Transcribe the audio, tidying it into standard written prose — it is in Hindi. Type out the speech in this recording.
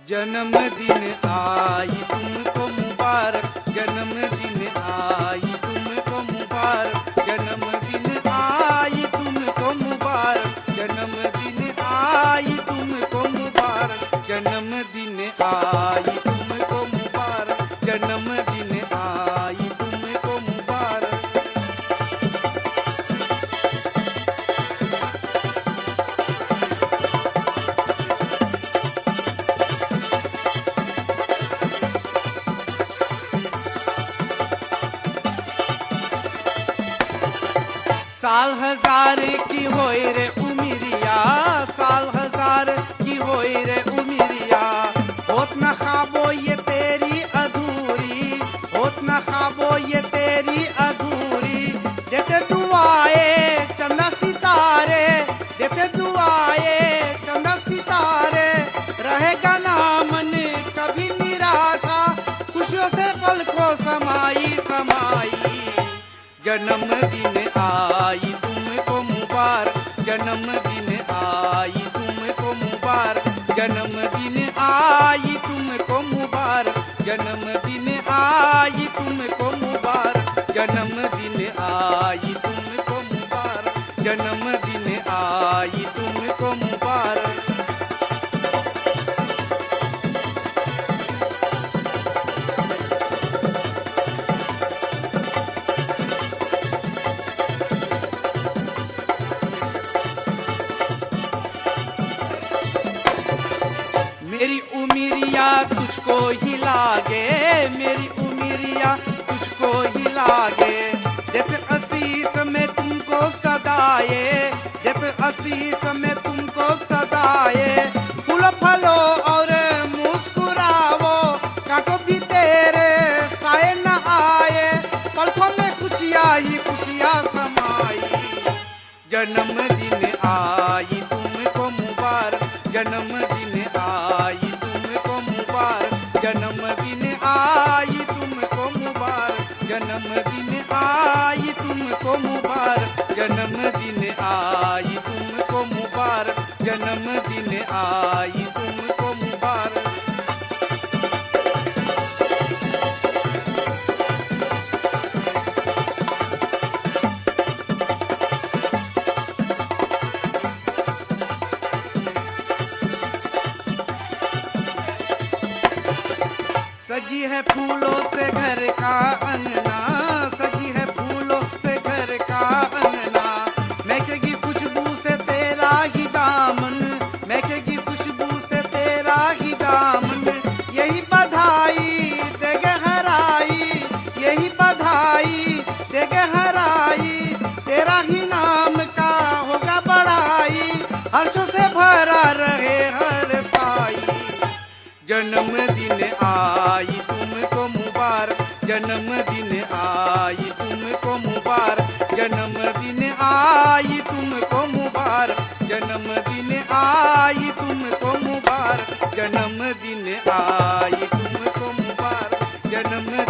जन्मदिन आई तुमको मुबारक, जन्मदिन आई तुमको मुबारक, जन्मदिन आई तुमको मुबारक, जन्मदिन आई तुमको मुबारक, जन्मदिन आई तुमको मुबारक, जन्मदिन आई तुमको मुबारक। साल हजार की होए रे उमिरिया, साल हजार की होए रे उमिरिया, होत न खाबो ये तेरी अधूरी, होत न खाबो ये तेरी अधूरी। देते दुआए चंदा सितारे, देते दुआए चंदा सितारे, रहेगा ना मन कभी निराशा, खुशियों से पलकों समाई समाई। जन्मदिन आई तुमको मुबारक, जन्मदिन आई तुमको मुबारक, जन्मदिन आई तुमको मुबारक, जन्मदिन आई तुमको मुबारक, जन्मदिन आई तुमको मुबारक, जन्मदिन आई तुमको मुबारक। मेरी उमिरिया तुझको ही लागे, मेरी उमिरिया तुझको ही लागे, देते असीस में तुमको सदाए, देते असीस में तुमको सदाए। फूलो फलो और मुस्कुरावो, कांटों भी तेरे साए न आए, पलकों में खुशियाँ ही खुशियाँ समाई। जन्मदिन आई तुमको मुबारक, जन्मदिन आई तुमको मुबारक, जन्मदिन आई तुमको मुबारक, जन्मदिन आई तुमको मुबारक, जन्मदिन आई तुमको मुबारक, जन्मदिन आई तुमको मुबारक। सजी है फूलों से घर का अंगना, सजी है फूलों से घर का अंगना, महकेगी खुशबू से तेरा ही दामन, महकेगी खुशबू से तेरा ही दामन। यही बधाई देगे हराई, यही बधाई देगे हराई, तेरा ही नाम का होगा बड़ाई, हर्षों से भरा रहे हर साई। जन्मदिन आई तुमको मुबारक, जन्मदिन आई तुमको मुबारक, जन्मदिन आई तुमको मुबारक, जन्मदिन आई तुमको मुबारक, जन्मदिन आई तुमको मुबारक, जन्मदिन